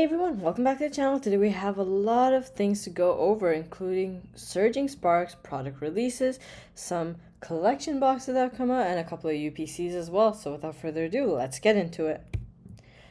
Hey everyone, welcome back to the channel. Today we have a lot of things to go over, including Surging Sparks product releases, some collection boxes that have come out, and a couple of UPCs as well. So without further ado, let's get into it.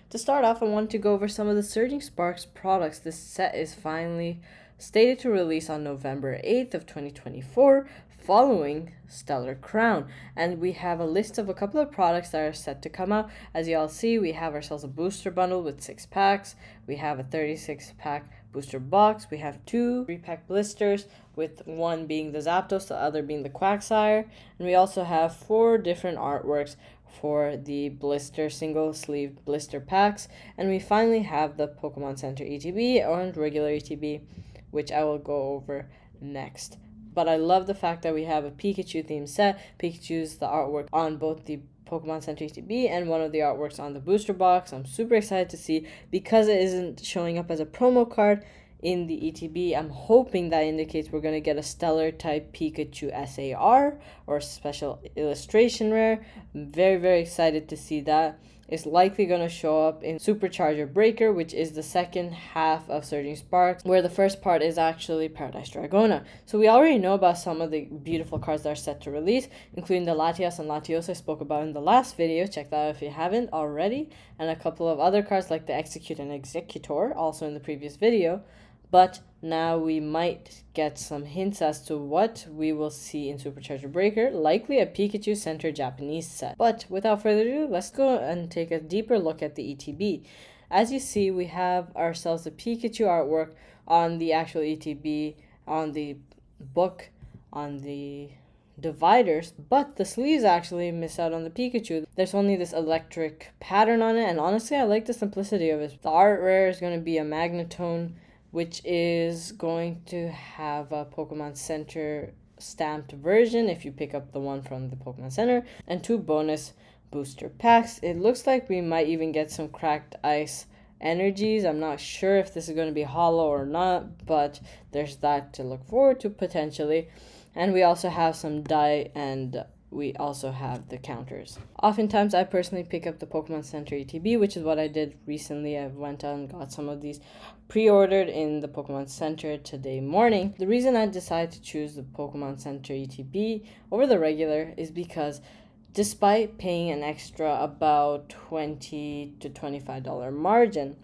To start off, I wanted to go over some of the Surging Sparks products. This set is finally stated to release on November 8th of 2024, following Stellar Crown, and we have a list of a couple of products that are set to come out. As you all see, we have ourselves a booster bundle with 6 packs, we have a 36-pack booster box, we have 2 3-pack blisters, with one being the Zapdos, the other being the Quagsire, and we also have 4 different artworks for the blister single sleeve blister packs, and we finally have the Pokemon Center ETB and regular ETB, which I will go over next. But I love the fact that we have a Pikachu themed set. Pikachu's the artwork on both the Pokemon Center ETB and one of the artworks on the booster box. I'm super excited to see, because it isn't showing up as a promo card in the ETB. I'm hoping that indicates we're going to get a stellar type Pikachu SAR or special illustration rare. I'm very excited to see that. It's likely going to show up in Supercharger Breaker, which is the second half of Surging Sparks, where the first part is actually Paradise Dragona. So we already know about some of the beautiful cards that are set to release, including the Latias and Latios I spoke about in the last video. Check that out if you haven't already. And a couple of other cards like the Execute and Executor, also in the previous video. But now we might get some hints as to what we will see in Supercharger Breaker, likely a Pikachu Center Japanese set. But without further ado, let's go and take a deeper look at the ETB. As you see, we have ourselves a Pikachu artwork on the actual ETB, on the book, on the dividers, but the sleeves actually miss out on the Pikachu. There's only this electric pattern on it, and honestly, I like the simplicity of it. The art rare is going to be a Magnetone, which is going to have a Pokemon Center stamped version if you pick up the one from the Pokemon Center, and 2 bonus booster packs. It looks like we might even get some Cracked Ice energies. I'm not sure if this is going to be hollow or not, but there's that to look forward to potentially. And we also have some die, and we also have the counters. Oftentimes, I personally pick up the Pokemon Center ETB, which is what I did recently. I went out and got some of these pre-ordered in the Pokemon Center today morning. The reason I decided to choose the Pokemon Center ETB over the regular is because despite paying an extra about $20 to $25 margin,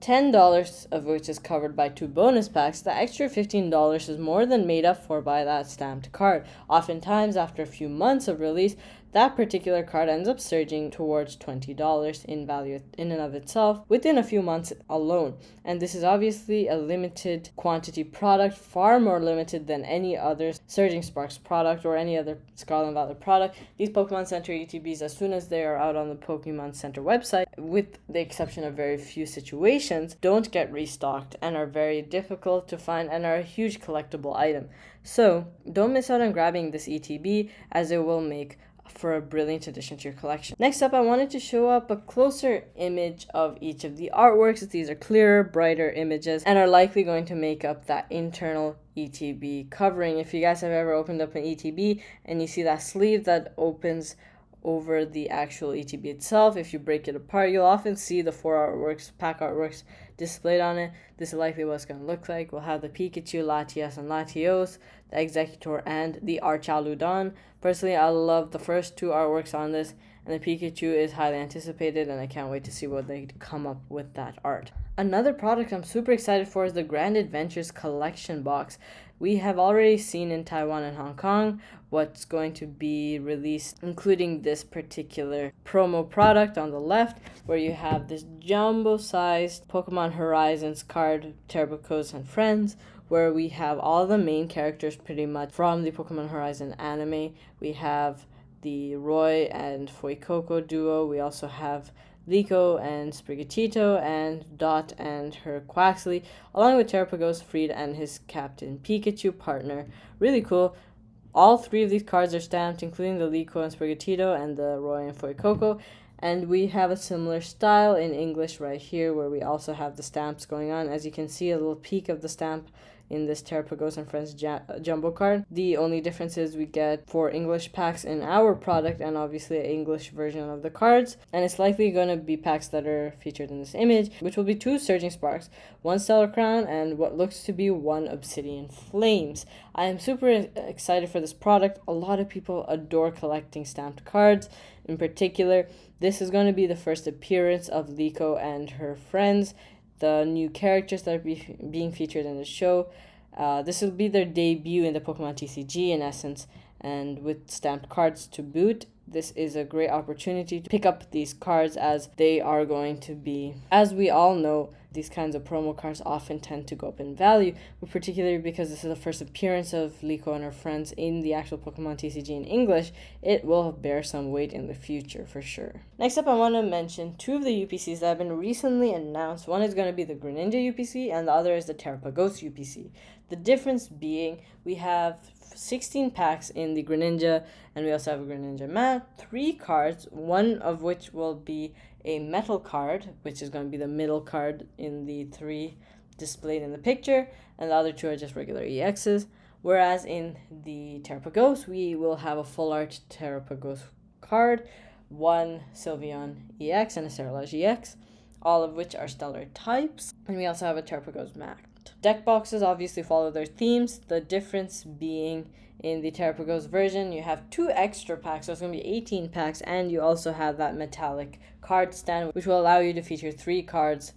$10 of which is covered by 2 bonus packs, the extra $15 is more than made up for by that stamped card. Oftentimes, after a few months of release, that particular card ends up surging towards $20 in value in and of itself within a few months alone. And this is obviously a limited quantity product, far more limited than any other Surging Sparks product or any other Scarlet and Violet product. These Pokemon Center ETBs, as soon as they are out on the Pokemon Center website, with the exception of very few situations, don't get restocked and are very difficult to find and are a huge collectible item. So don't miss out on grabbing this ETB, as it will make for a brilliant addition to your collection. Next up, I wanted to show up a closer image of each of the artworks. These are clearer, brighter images and are likely going to make up that internal ETB covering. If you guys have ever opened up an ETB and you see that sleeve that opens over the actual ETB itself, if you break it apart, you'll often see the 4 artworks, pack artworks displayed on it. This is likely what it's going to look like. We'll have the Pikachu, Latias, and Latios, the Executor, and the Archaludon. Personally, I love the first 2 artworks on this, and the Pikachu is highly anticipated, and I can't wait to see what they come up with that art. Another product I'm super excited for is the Grand Adventures collection box. We have already seen in Taiwan and Hong Kong what's going to be released, including this particular promo product on the left, where you have this jumbo-sized Pokemon Horizons card, Terrapicos and Friends, where we have all the main characters pretty much from the Pokemon Horizon anime. We have the Roy and Fuecoco duo. We also have Liko and Sprigatito, and Dot and her Quaxley, along with Terrapagos, Freed, and his Captain Pikachu partner. Really cool. All 3 of these cards are stamped, including the Liko and Sprigatito and the Roy and Fuecoco. And we have a similar style in English right here, where we also have the stamps going on. As you can see, a little peek of the stamp in this Terrapagos and Friends jumbo card. The only difference is we get 4 English packs in our product and obviously an English version of the cards. And it's likely going to be packs that are featured in this image, which will be 2 Surging Sparks, 1 Stellar Crown, and what looks to be 1 Obsidian Flames. I am super excited for this product. A lot of people adore collecting stamped cards. In particular, this is going to be the first appearance of Liko and her friends, the new characters that are being featured in the show. This will be their debut in the Pokemon TCG in essence, and with stamped cards to boot, this is a great opportunity to pick up these cards, as they are going to be, as we all know, these kinds of promo cards often tend to go up in value, but particularly because this is the first appearance of Liko and her friends in the actual Pokemon TCG in English, it will bear some weight in the future for sure. Next up, I want to mention 2 of the UPCs that have been recently announced. One is going to be the Greninja UPC and the other is the Terrapagos UPC. The difference being we have 16 packs in the Greninja, and we also have a Greninja mat, 3 cards, one of which will be a metal card, which is going to be the middle card in the 3 displayed in the picture, and the other 2 are just regular EXs. Whereas in the Terrapagos, we will have a full art Terrapagos card, 1 Sylveon EX and a Cerulege EX, all of which are stellar types, and we also have a Terrapagos mat. Deck boxes obviously follow their themes, the difference being in the Terrapagos version, you have 2 extra packs, so it's going to be 18 packs, and you also have that metallic card stand, which will allow you to feature 3 cards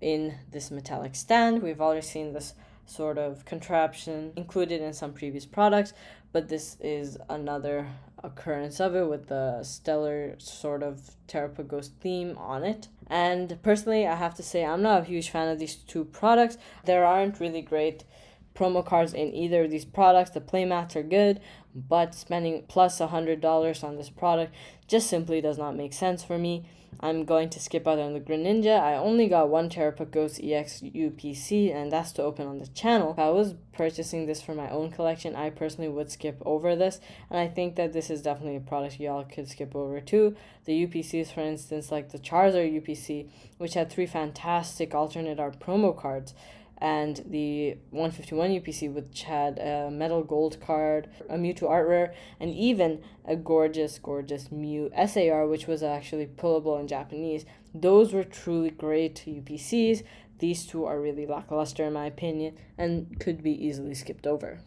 in this metallic stand. We've already seen this sort of contraption included in some previous products, but this is another occurrence of it with the stellar sort of Terrapagos theme on it. And personally, I have to say I'm not a huge fan of these 2 products. There aren't really great promo cards in either of these products. The playmats are good, but spending plus $100 on this product just simply does not make sense for me. I'm going to skip out on the Greninja. I only got 1 Terrapagos EX UPC, and that's to open on the channel. If I was purchasing this for my own collection, I personally would skip over this, and I think that this is definitely a product y'all could skip over too. The UPCs, for instance, like the Charizard UPC, which had 3 fantastic alternate art promo cards, and the 151 UPC, which had a metal gold card, a Mewtwo art rare, and even a gorgeous Mew SAR, which was actually pullable in Japanese. Those were truly great UPCs. These 2 are really lackluster in my opinion and could be easily skipped over.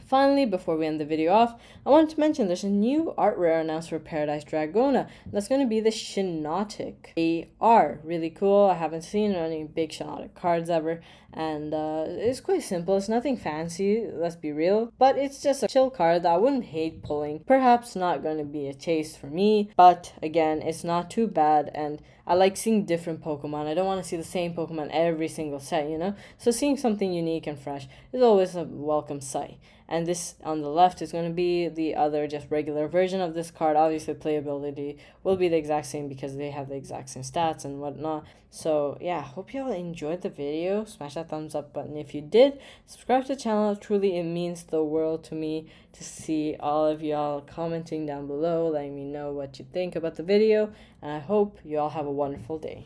Finally, before we end the video off, I wanted to mention there's a new art rare announced for Paradise Dragona. That's going to be the Shiinotic AR. Really cool. I haven't seen any big Shiinotic cards ever, and it's quite simple. It's nothing fancy, let's be real, but it's just a chill card that I wouldn't hate pulling. Perhaps not going to be a chase for me, but again, it's not too bad, and I like seeing different Pokemon. I don't want to see the same Pokemon every single set, you know? So seeing something unique and fresh is always a welcome sight. And this on the left is going to be the other just regular version of this card. Obviously, playability will be the exact same because they have the exact same stats and whatnot. So yeah, hope y'all enjoyed the video. Smash that thumbs up button if you did. Subscribe to the channel. Truly, it means the world to me to see all of y'all commenting down below, letting me know what you think about the video. And I hope you all have a wonderful day.